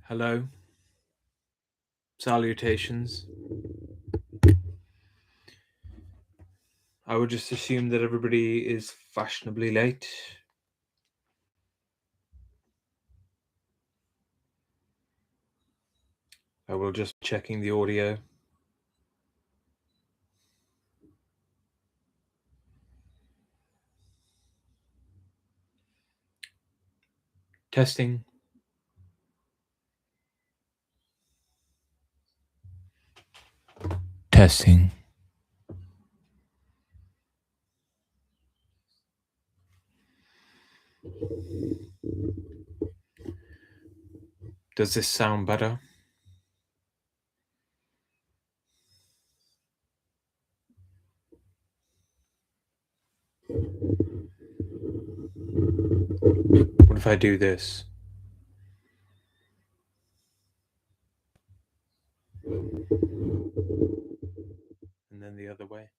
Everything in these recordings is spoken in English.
Hello, salutations. I would just assume that everybody is fashionably late. I will just be checking the audio. Testing. Testing. Does this sound better? What if I do this? And then the other way?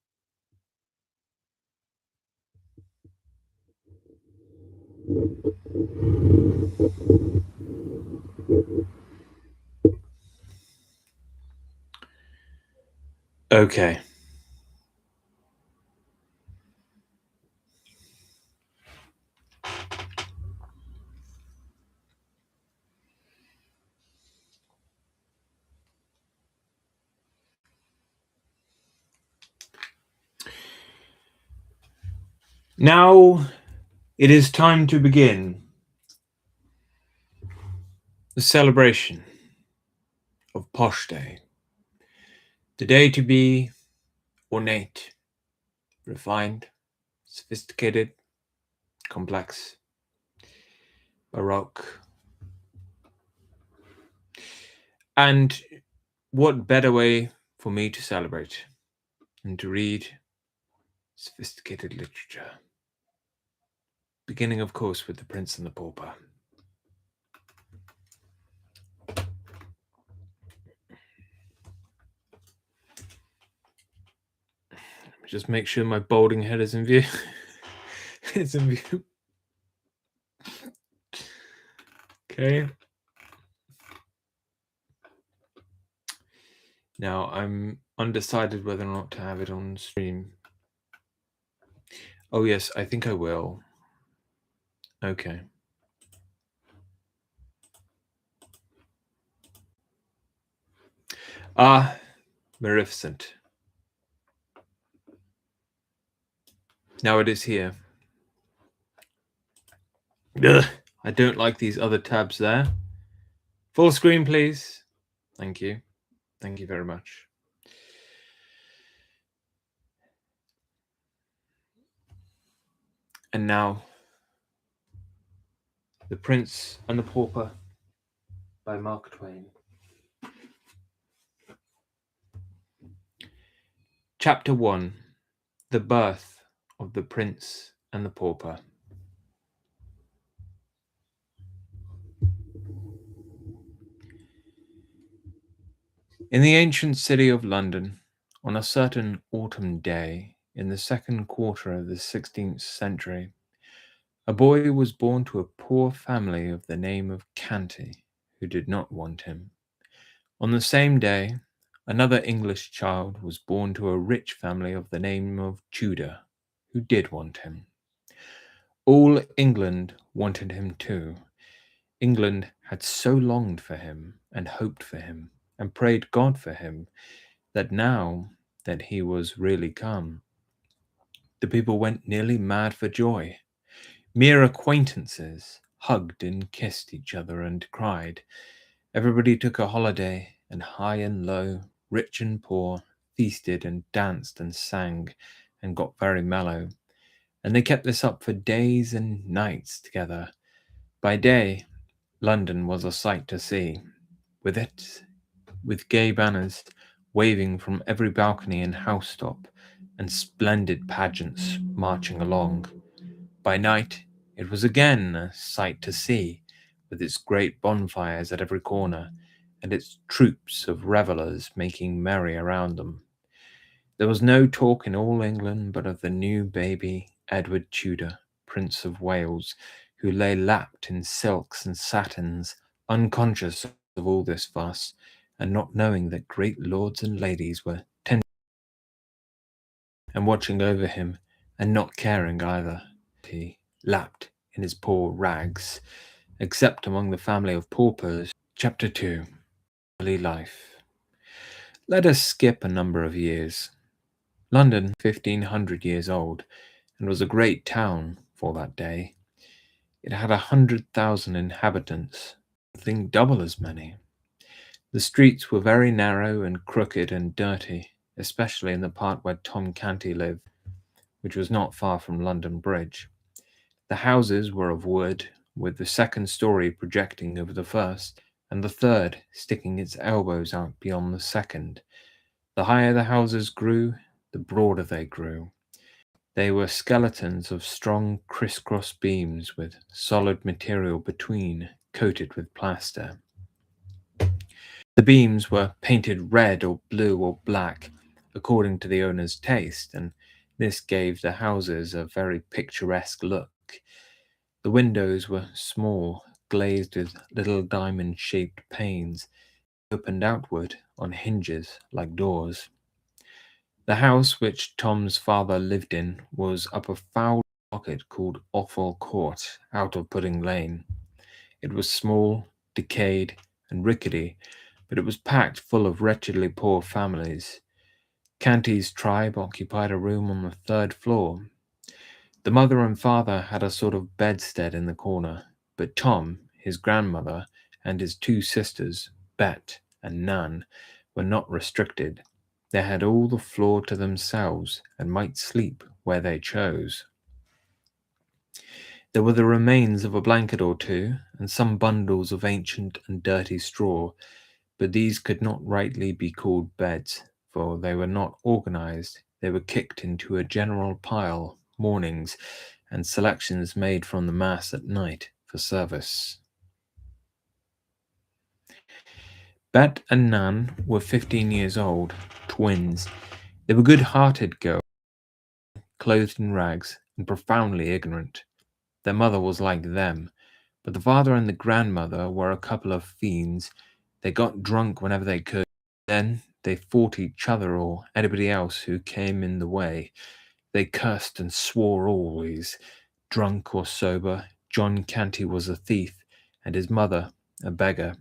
Okay. Now it is time to begin the celebration of Posh Day. The day to be ornate, refined, sophisticated, complex, baroque. And what better way for me to celebrate than to read sophisticated literature? Beginning, of course, with The Prince and the Pauper. Just make sure my balding head is in view. It's in view. Okay. Now I'm undecided whether or not to have it on stream. Oh yes, I think I will. Okay. Ah, Maleficent. Now it is here. Ugh, I don't like these other tabs there. Full screen, please. Thank you. Thank you very much. And now, The Prince and the Pauper by Mark Twain. Chapter 1. The Birth of the Prince and the Pauper. In the ancient city of London, on a certain autumn day in the second quarter of the 16th century, a boy was born to a poor family of the name of Canty, who did not want him. On the same day, another English child was born to a rich family of the name of Tudor, who did want him. All England wanted him too. England had so longed for him and hoped for him and prayed God for him that now that he was really come, the people went nearly mad for joy. Mere acquaintances hugged and kissed each other and cried. Everybody took a holiday, and high and low, rich and poor, feasted and danced and sang and got very mellow. And they kept this up for days and nights together. By day, London was a sight to see, with gay banners waving from every balcony and housetop, and splendid pageants marching along. By night, it was again a sight to see, with its great bonfires at every corner, and its troops of revellers making merry around them. There was no talk in all England but of the new baby, Edward Tudor, Prince of Wales, who lay lapped in silks and satins, unconscious of all this fuss, and not knowing that great lords and ladies were tending and watching over him, and not caring either. He lapped in his poor rags, except among the family of paupers. Chapter 2. Early Life. Let us skip a number of years. London, 1500 years old, and was a great town for that day. It had 100,000 inhabitants, I think double as many. The streets were very narrow and crooked and dirty, especially in the part where Tom Canty lived, which was not far from London Bridge. The houses were of wood, with the second story projecting over the first, and the third sticking its elbows out beyond the second. The higher the houses grew, the broader they grew. They were skeletons of strong criss-cross beams with solid material between, coated with plaster. The beams were painted red or blue or black, according to the owner's taste, and this gave the houses a very picturesque look. The windows were small, glazed with little diamond-shaped panes, opened outward on hinges like doors. The house which Tom's father lived in was up a foul pocket called Offal Court, out of Pudding Lane. It was small, decayed, and rickety, but it was packed full of wretchedly poor families. Canty's tribe occupied a room on the third floor. The mother and father had a sort of bedstead in the corner, but Tom, his grandmother, and his two sisters, Bet and Nan, were not restricted. They had all the floor to themselves and might sleep where they chose. There were the remains of a blanket or two, and some bundles of ancient and dirty straw, but these could not rightly be called beds, for they were not organized. They were kicked into a general pile, mornings, and selections made from the mass at night for service. Bet and Nan were 15 years old, twins. They were good-hearted girls, clothed in rags, and profoundly ignorant. Their mother was like them, but the father and the grandmother were a couple of fiends. They got drunk whenever they could. Then they fought each other or anybody else who came in the way. They cursed and swore always. Drunk or sober, John Canty was a thief, and his mother a beggar.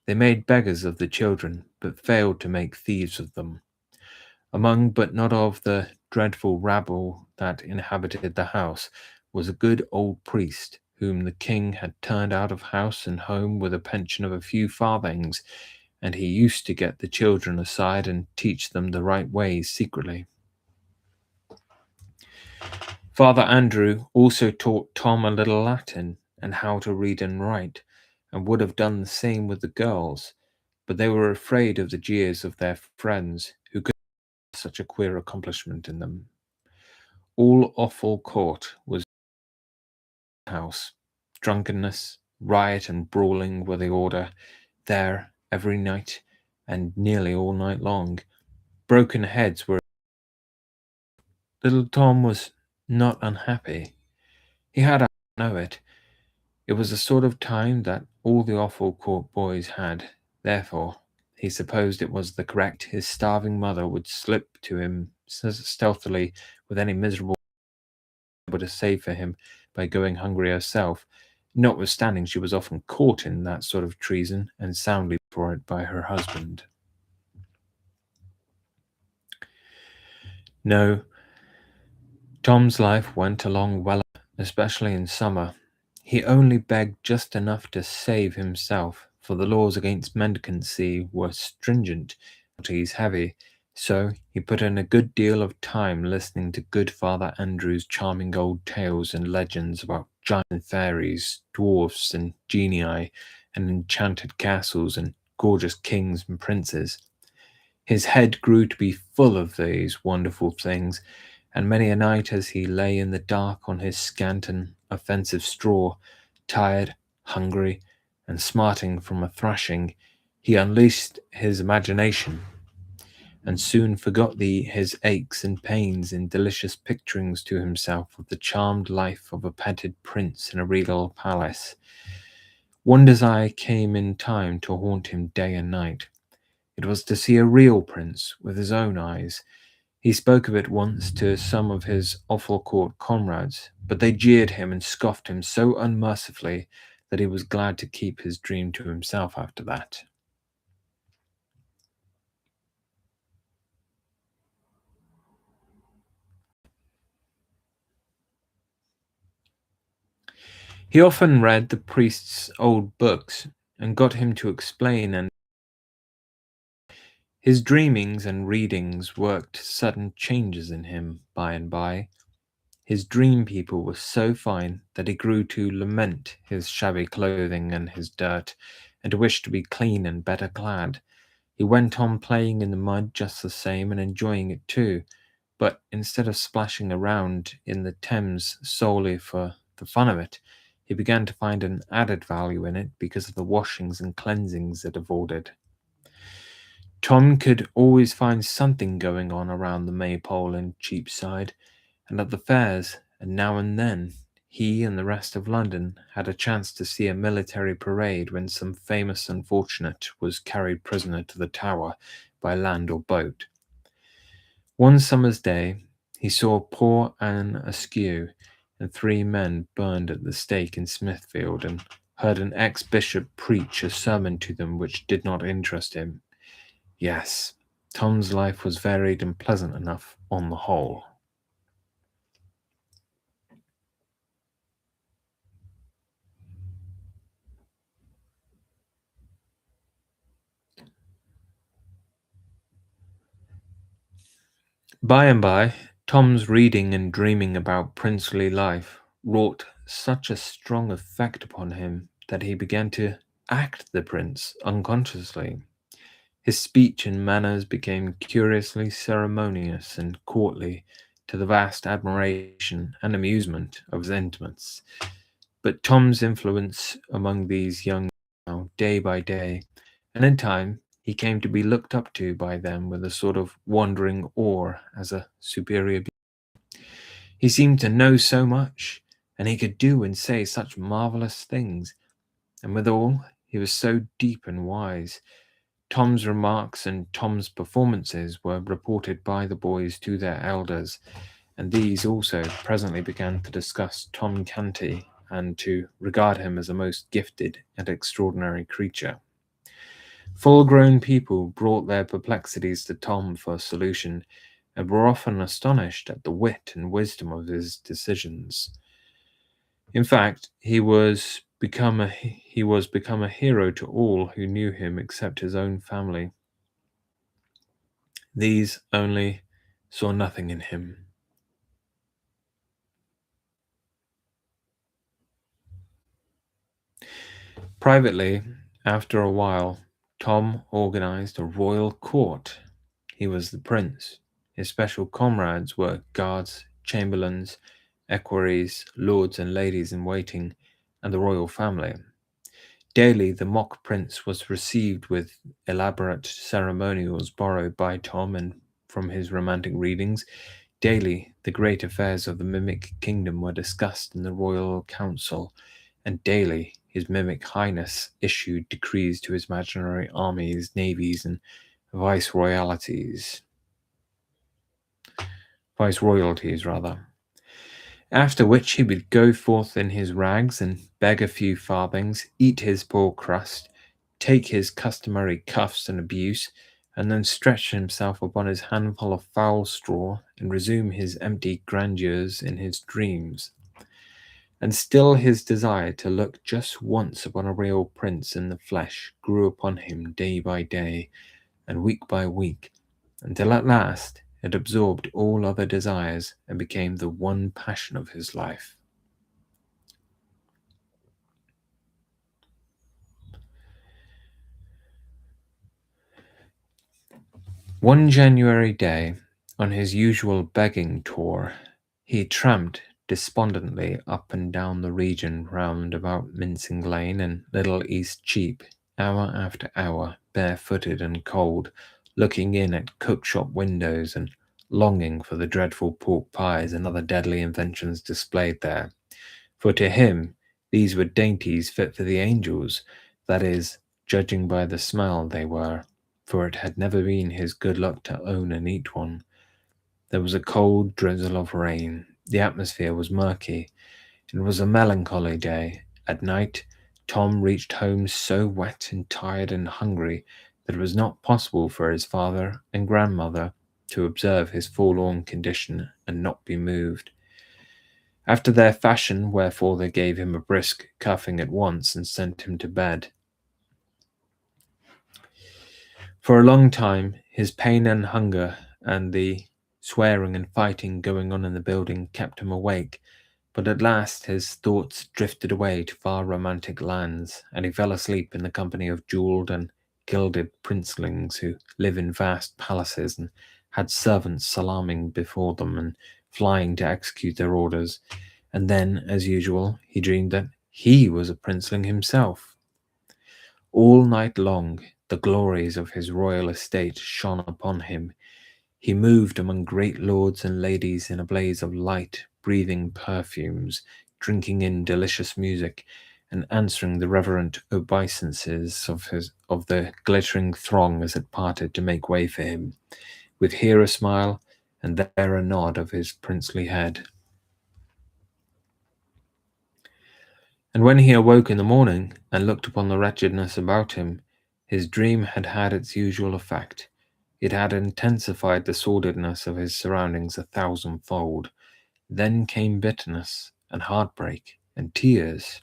They made beggars of the children, but failed to make thieves of them. Among, but not of, the dreadful rabble that inhabited the house was a good old priest, whom the king had turned out of house and home with a pension of a few farthings, and he used to get the children aside and teach them the right ways secretly. Father Andrew also taught Tom a little Latin and how to read and write, and would have done the same with the girls, but they were afraid of the jeers of their friends, who could have such a queer accomplishment in them. All Offal Court was a house. Drunkenness, riot, and brawling were the order there every night, and nearly all night long. Broken heads were. Little Tom was not unhappy. He had to know it. It was the sort of time that all the Offal Court boys had. Therefore, he supposed it was the correct. His starving mother would slip to him stealthily with any miserable able to save for him by going hungry herself, notwithstanding she was often caught in that sort of treason and soundly for it by her husband. No, Tom's life went along well, especially in summer. He only begged just enough to save himself, for the laws against mendicancy were stringent, penalties heavy, so he put in a good deal of time listening to good Father Andrew's charming old tales and legends about giants and fairies, dwarfs and genii, and enchanted castles and gorgeous kings and princes. His head grew to be full of these wonderful things, and many a night as he lay in the dark on his scant and offensive straw, tired, hungry, and smarting from a thrashing, he unleashed his imagination, and soon forgot his aches and pains in delicious picturings to himself of the charmed life of a petted prince in a regal palace, One desire came in time to haunt him day and night. It was to see a real prince with his own eyes. He spoke of it once to some of his offal court comrades, but they jeered him and scoffed him so unmercifully that he was glad to keep his dream to himself after that. He often read the priest's old books and got him to explain, and his dreamings and readings worked sudden changes in him by and by. His dream people were so fine that he grew to lament his shabby clothing and his dirt, and to wish to be clean and better clad. He went on playing in the mud just the same and enjoying it too, but instead of splashing around in the Thames solely for the fun of it, he began to find an added value in it because of the washings and cleansings it afforded. Tom could always find something going on around the Maypole and Cheapside, and at the fairs, and now and then he and the rest of London had a chance to see a military parade when some famous unfortunate was carried prisoner to the Tower by land or boat. One summer's day, he saw poor Anne Askew and three men burned at the stake in Smithfield, and heard an ex-bishop preach a sermon to them which did not interest him. Yes, Tom's life was varied and pleasant enough on the whole. By and by, Tom's reading and dreaming about princely life wrought such a strong effect upon him that he began to act the prince unconsciously. His speech and manners became curiously ceremonious and courtly, to the vast admiration and amusement of his intimates. But Tom's influence among these young now, day by day, and in time he came to be looked up to by them with a sort of wondering awe as a superior being. He seemed to know so much, and he could do and say such marvelous things, and withal he was so deep and wise. Tom's remarks and Tom's performances were reported by the boys to their elders, and these also presently began to discuss Tom Canty and to regard him as a most gifted and extraordinary creature. Full grown people brought their perplexities to Tom for solution, and were often astonished at the wit and wisdom of his decisions. In fact, he was become a hero to all who knew him except his own family. These only saw nothing in him. Privately, after a while, Tom organized a royal court. He was the prince. His special comrades were guards, chamberlains, equerries, lords and ladies in waiting, and the royal family. Daily, the mock prince was received with elaborate ceremonials borrowed by Tom and from his romantic readings. Daily, the great affairs of the mimic kingdom were discussed in the royal council, and daily his mimic highness issued decrees to his imaginary armies, navies, and viceroyalties. Viceroyalties, rather. After which he would go forth in his rags and beg a few farthings, eat his poor crust, take his customary cuffs and abuse, and then stretch himself upon his handful of foul straw and resume his empty grandeurs in his dreams. And still his desire to look just once upon a real prince in the flesh grew upon him day by day and week by week, until at last it absorbed all other desires and became the one passion of his life. One January day, on his usual begging tour, he tramped despondently up and down the region round about Mincing Lane and Little East Cheap, hour after hour, barefooted and cold, looking in at cook-shop windows and longing for the dreadful pork pies and other deadly inventions displayed there. For to him These were dainties fit for the angels, that is, judging by the smell they were, for it had never been his good luck to own and eat one. There was a cold drizzle of rain. The atmosphere was murky. It was a melancholy day. At night, Tom reached home so wet and tired and hungry that it was not possible for his father and grandmother to observe his forlorn condition and not be moved. After their fashion, wherefore they gave him a brisk cuffing at once and sent him to bed. For a long time, his pain and hunger and the swearing and fighting going on in the building kept him awake, but at last his thoughts drifted away to far romantic lands, and he fell asleep in the company of jewelled and gilded princelings who live in vast palaces and had servants salaaming before them and flying to execute their orders. And then, as usual, he dreamed that he was a princeling himself. All night long, the glories of his royal estate shone upon him. He moved among great lords and ladies in a blaze of light, breathing perfumes, drinking in delicious music, and answering the reverent obeisances of the glittering throng as it parted to make way for him, with here a smile and there a nod of his princely head. And when he awoke in the morning and looked upon the wretchedness about him, his dream had had its usual effect. It had intensified the sordidness of his surroundings a thousandfold. Then came bitterness and heartbreak and tears.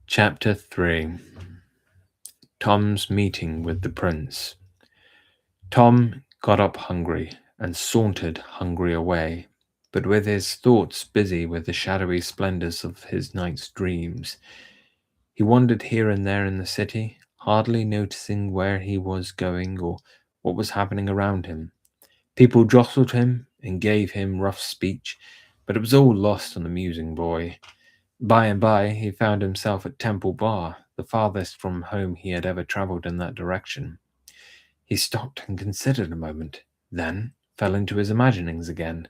Chapter 3. Tom's Meeting with the Prince. Tom got up hungry and sauntered hungry away, but with his thoughts busy with the shadowy splendors of his night's dreams. He wandered here and there in the city, hardly noticing where he was going or what was happening around him. People jostled him and gave him rough speech, but it was all lost on the musing boy. By and by, he found himself at Temple Bar, the farthest from home he had ever travelled in that direction. He stopped and considered a moment, then fell into his imaginings again,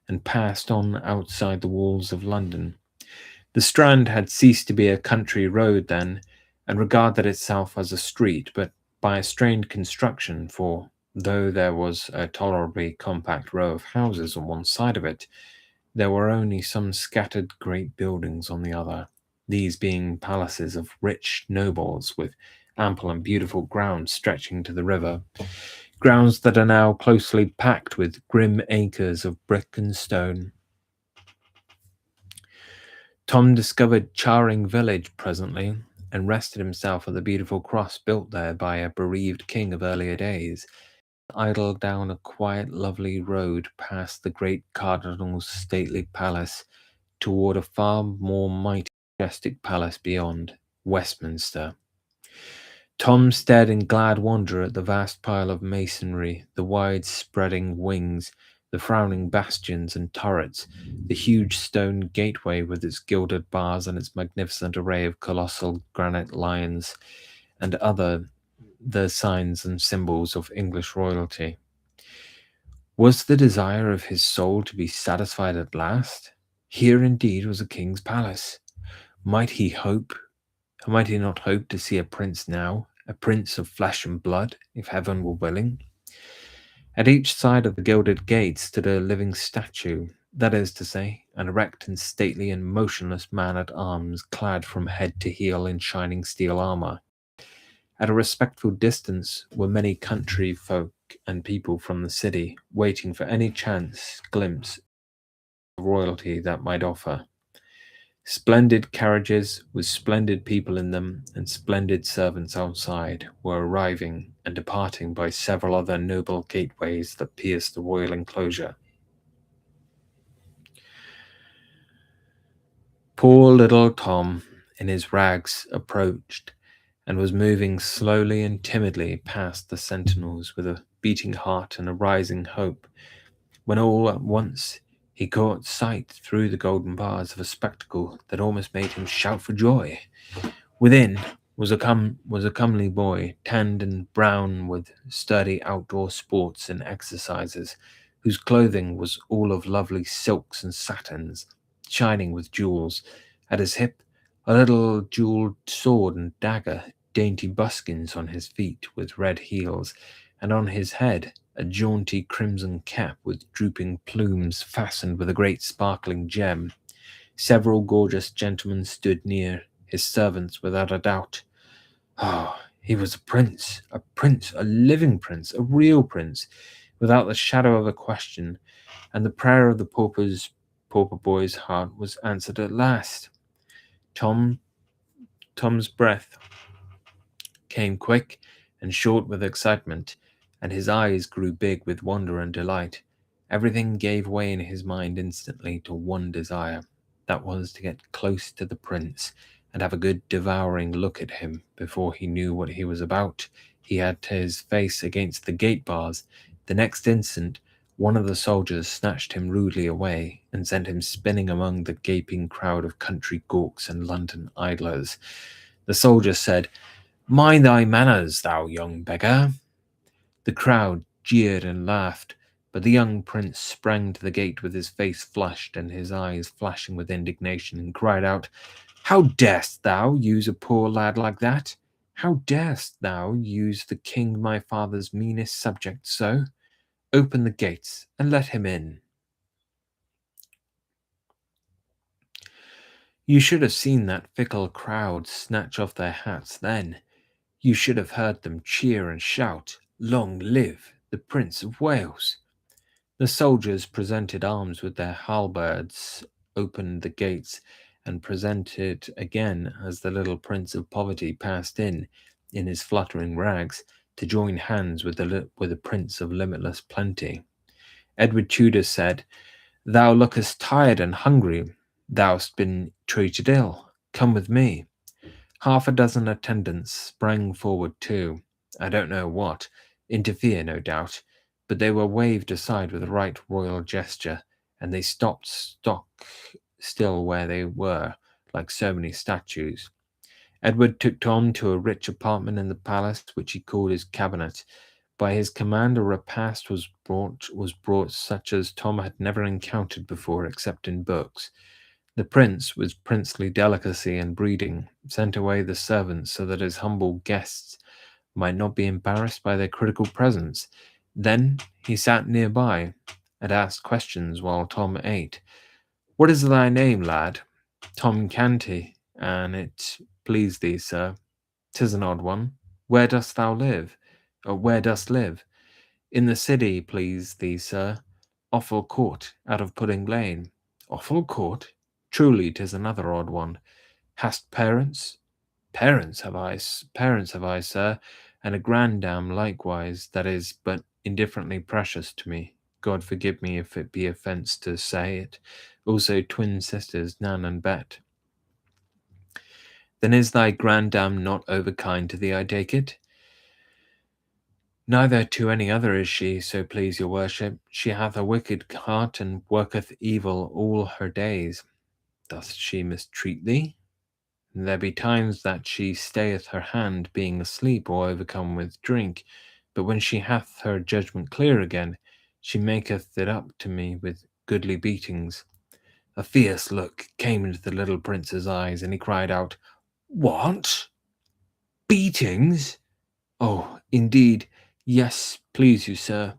and passed on outside the walls of London. The Strand had ceased to be a country road then, and regarded itself as a street, but by a strained construction, for though there was a tolerably compact row of houses on one side of it, there were only some scattered great buildings on the other, these being palaces of rich nobles with ample and beautiful grounds stretching to the river, grounds that are now closely packed with grim acres of brick and stone. Tom discovered Charing Village presently, and rested himself at the beautiful cross built there by a bereaved king of earlier days, idled down a quiet, lovely road past the great cardinal's stately palace toward a far more mighty, majestic palace beyond, Westminster. Tom stared in glad wonder at the vast pile of masonry, the wide spreading wings, the frowning bastions and turrets, the huge stone gateway with its gilded bars and its magnificent array of colossal granite lions, and other the signs and symbols of English royalty. Was the desire of his soul to be satisfied at last? Here indeed was a king's palace. Might he hope Might he not hope to see a prince now, a prince of flesh and blood, if heaven were willing? At each side of the gilded gate stood a living statue, that is to say, an erect and stately and motionless man at arms, clad from head to heel in shining steel armor. At a respectful distance were many country folk and people from the city, waiting for any chance glimpse of royalty that might offer. Splendid carriages with splendid people in them and splendid servants outside were arriving and departing by several other noble gateways that pierced the royal enclosure. Poor little Tom, in his rags, approached and was moving slowly and timidly past the sentinels with a beating heart and a rising hope, when all at once he caught sight through the golden bars of a spectacle that almost made him shout for joy. Within was a comely boy, tanned and brown with sturdy outdoor sports and exercises, whose clothing was all of lovely silks and satins, shining with jewels. At his hip, a little jewelled sword and dagger, dainty buskins on his feet with red heels, and on his head a jaunty crimson cap with drooping plumes fastened with a great sparkling gem. Several gorgeous gentlemen stood near, his servants without a doubt. Oh, he was a prince, a living prince, a real prince, without the shadow of a question, and the prayer of the pauper boy's heart was answered at last. Tom Tom's breath came quick and short with excitement, and his eyes grew big with wonder and delight. Everything gave way in his mind instantly to one desire. That was to get close to the prince and have a good devouring look at him before he knew what he was about. He had his face against the gate bars. The next instant, one of the soldiers snatched him rudely away and sent him spinning among the gaping crowd of country gawks and London idlers. The soldier said, "Mind thy manners, thou young beggar." The crowd jeered and laughed, but the young prince sprang to the gate with his face flushed and his eyes flashing with indignation, and cried out, "How darest thou use a poor lad like that? How darest thou use the king my father's meanest subject so? Open the gates and let him in." You should have seen that fickle crowd snatch off their hats then. You should have heard them cheer and shout, "Long live the Prince of Wales!" The soldiers presented arms with their halberds, opened the gates, and presented again as the little Prince of Poverty passed in his fluttering rags, to join hands with the Prince of Limitless Plenty. Edward Tudor said, "Thou lookest tired and hungry. Thou'st been treated ill. Come with me." Half a dozen attendants sprang forward too. I don't know what. Interfere, no doubt. But they were waved aside with a right royal gesture, and they stopped stock still where they were, like so many statues. Edward took Tom to a rich apartment in the palace, which he called his cabinet. By his command, a repast was brought such as Tom had never encountered before except in books. The prince, with princely delicacy and breeding, sent away the servants so that his humble guests might not be embarrassed by their critical presence. Then he sat near by and asked questions while Tom ate. "What is thy name, lad?" "Tom Canty, an it please thee, sir." "'Tis an odd one. Where dost thou live? Or where dost live?" "In the city, please thee, sir. Offal Court, out of Pudding Lane." "Offal Court? Truly 'tis another odd one. Hast parents?" Parents have I, sir, and a grandam likewise, that is but indifferently precious to me. God forgive me if it be offence to say it. Also twin sisters, Nan and Bet. "Then is thy grandam not overkind to thee, I take it?" "Neither to any other is she, so please your worship. She hath a wicked heart, and worketh evil all her days." "Doth she mistreat thee?" "There be times that she stayeth her hand, being asleep or overcome with drink, but when she hath her judgment clear again, she maketh it up to me with goodly beatings." A fierce look came into the little prince's eyes, and he cried out, "What? Beatings? Oh, indeed, yes, please you, sir.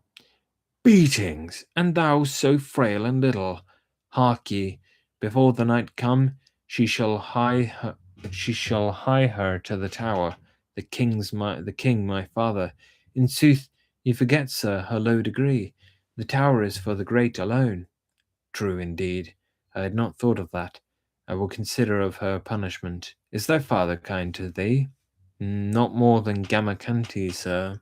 Beatings, and thou so frail and little! Hark ye, before the night come, she shall hie her to the tower. The king my father. In sooth, ye forget, sir, her low degree. The tower is for the great alone." "True indeed. I had not thought of that. I will consider of her punishment. Is thy father kind to thee?" "Not more than Gamacanti, sir."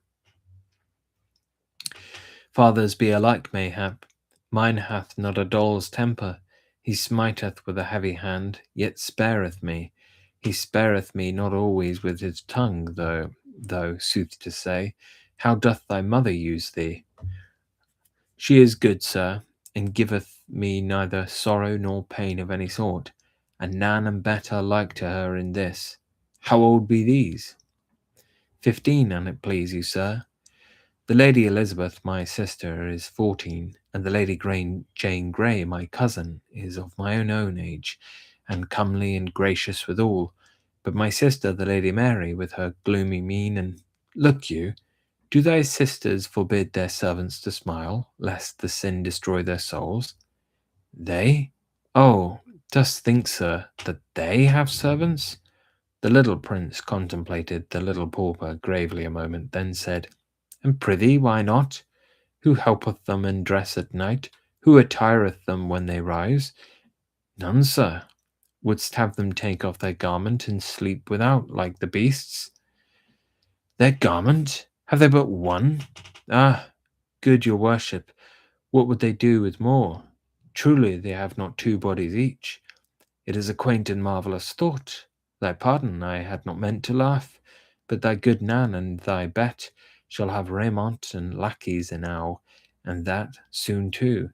"Fathers be alike, mayhap. Mine hath not a doll's temper. He smiteth with a heavy hand, yet spareth me. He spareth me not always with his tongue, though, sooth to say. How doth thy mother use thee?" "She is good, sir, and giveth me neither sorrow nor pain of any sort. And Nan and Bet are like to her in this. How old be these?" "15, an it please you, sir. The Lady Elizabeth, my sister, is 14, and the Lady Jane Grey, my cousin, is of my own age, and comely and gracious withal. But my sister, the Lady Mary, with her gloomy mien, and look you, do thy sisters forbid their servants to smile, lest the sin destroy their souls? They? Oh, dost think, sir, that they have servants? The little prince contemplated the little pauper gravely a moment, then said, And prithee, why not? Who helpeth them in dress at night? Who attireth them when they rise? None, sir. Wouldst have them take off their garment and sleep without, like the beasts? Their garment? Have they but one? Ah, good your worship, what would they do with more? Truly they have not two bodies each. It is a quaint and marvellous thought. Thy pardon, I had not meant to laugh, but thy good Nan and thy Bet shall have raiment and lackeys enow, and that soon too.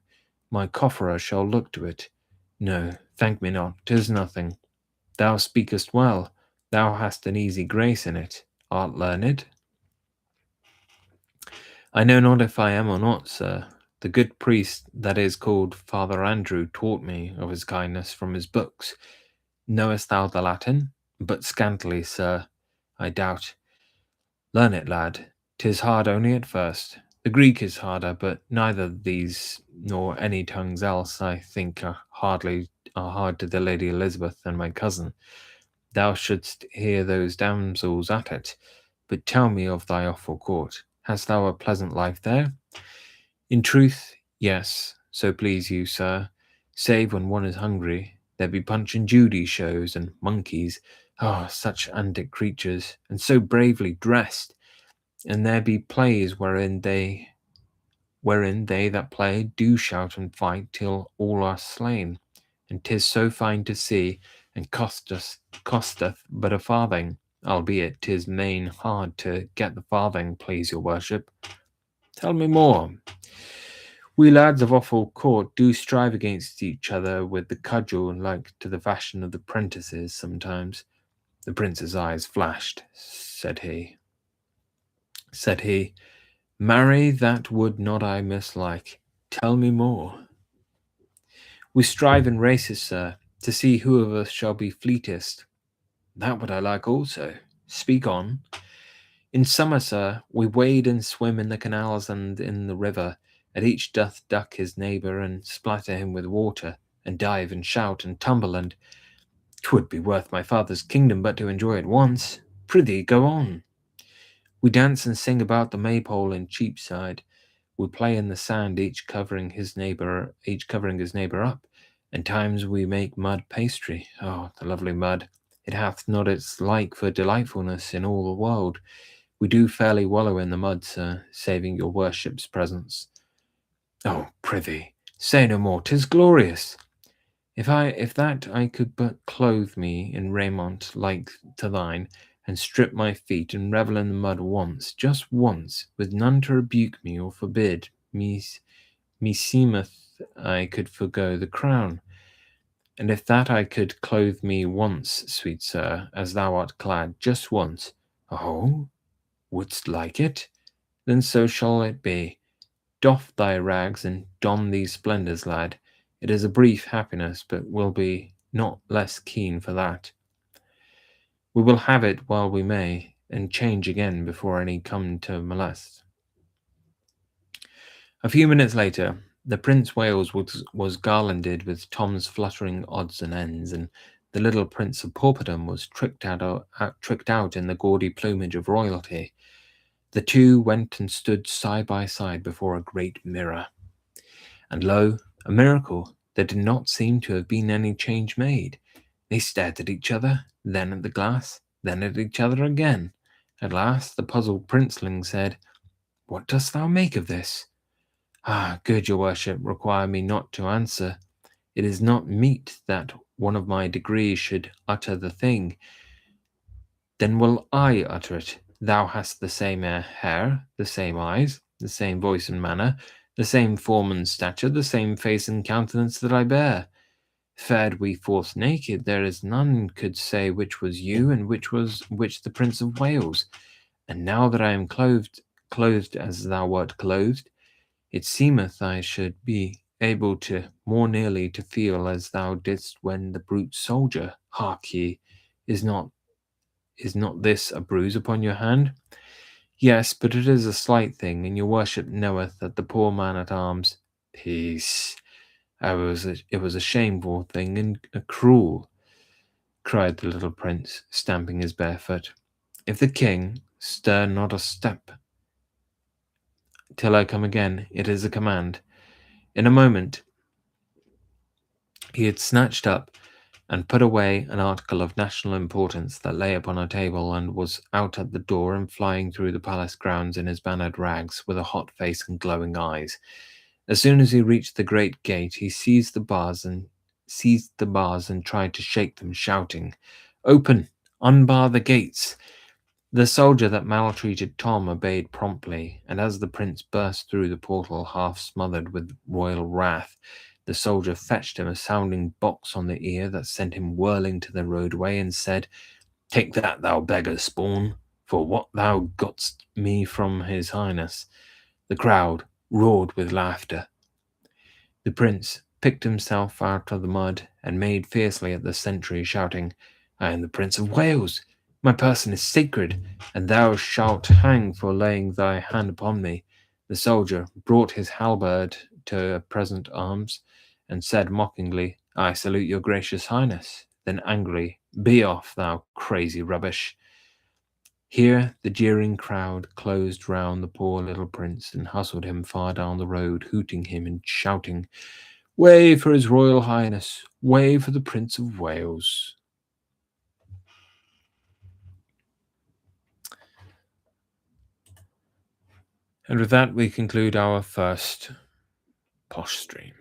My cofferer shall look to it. No, thank me not, 'tis nothing. Thou speakest well, thou hast an easy grace in it. Art learned? I know not if I am or not, sir. The good priest that is called Father Andrew taught me of his kindness from his books. Knowest thou the Latin? But scantily, sir, I doubt. Learn it, lad. 'Tis hard only at first. The Greek is harder, but neither these nor any tongues else, I think, are hard to the Lady Elizabeth and my cousin. Thou shouldst hear those damsels at it. But tell me of thy awful court. Hast thou a pleasant life there? In truth, yes, so please you, sir. Save when one is hungry, there be Punch and Judy shows and monkeys. Oh, such antic creatures, and so bravely dressed. And there be plays wherein they that play do shout and fight till all are slain. And 'tis so fine to see, and costeth but a farthing, albeit 'tis main hard to get the farthing, please your worship. Tell me more. We lads of Offal Court do strive against each other with the cudgel, like to the fashion of the prentices sometimes. The prince's eyes flashed. Said he, Marry, that would not I mislike. Tell me more. We strive in races, sir, to see who of us shall be fleetest. That would I like also. Speak on. In summer, sir, we wade and swim in the canals and in the river, and each doth duck his neighbour and splatter him with water, and dive and shout and tumble, and 'twould be worth my father's kingdom but to enjoy it once. Prithee, go on. We dance and sing about the maypole in Cheapside. We play in the sand, each covering his neighbour up, and times we make mud pastry. Oh, the lovely mud! It hath not its like for delightfulness in all the world. We do fairly wallow in the mud, sir, saving your worship's presence. Oh, prithee, say no more, 'tis glorious. If that I could but clothe me in raiment like to thine, and strip my feet and revel in the mud once, just once, with none to rebuke me or forbid, meseemeth I could forego the crown. And if that I could clothe me once, sweet sir, as thou art clad, just once, oh, wouldst like it? Then so shall it be. Doff thy rags and don these splendours, lad. It is a brief happiness, but will be not less keen for that. We will have it while we may, and change again before any come to molest. A few minutes later, the Prince Wales was garlanded with Tom's fluttering odds and ends, and the little Prince of Pauperdom was tricked out in the gaudy plumage of royalty. The two went and stood side by side before a great mirror. And lo, a miracle! There did not seem to have been any change made. They stared at each other, then at the glass, then at each other again. At last the puzzled princeling said, What dost thou make of this? Ah, good your worship, require me not to answer. It is not meet that one of my degree should utter the thing. Then will I utter it. Thou hast the same hair, the same eyes, the same voice and manner, the same form and stature, the same face and countenance that I bear. Fared we forth naked, there is none could say which was you and which the Prince of Wales. And now that I am clothed as thou wert clothed, It seemeth I should be able to more nearly to feel as thou didst when the brute soldier. Hark ye, is not is not this a bruise upon your hand? Yes, but it is a slight thing, and your worship knoweth that the poor man at arms. Peace. It was a shameful thing and a cruel, cried the little prince, stamping his bare foot. If the king stir not a step till I come again, it is a command. In a moment he had snatched up and put away an article of national importance that lay upon a table, and was out at the door and flying through the palace grounds in his bannered rags, with a hot face and glowing eyes. As soon as he reached the great gate, he seized the bars and tried to shake them, shouting, "Open! Unbar the gates!" The soldier that maltreated Tom obeyed promptly, and as the prince burst through the portal, half smothered with royal wrath, the soldier fetched him a sounding box on the ear that sent him whirling to the roadway, and said, "Take that, thou beggar spawn, for what thou gotst me from his highness." The crowd roared with laughter. The prince picked himself out of the mud and made fiercely at the sentry, shouting, "I am the Prince of Wales. My person is sacred, and thou shalt hang for laying thy hand upon me." The soldier brought his halberd to a present arms, and said mockingly, "I salute your gracious highness." Then angrily, "Be off, thou crazy rubbish." Here the jeering crowd closed round the poor little prince and hustled him far down the road, hooting him and shouting, "Way for his royal highness! Way for the Prince of Wales!" And with that, we conclude our first Posh stream.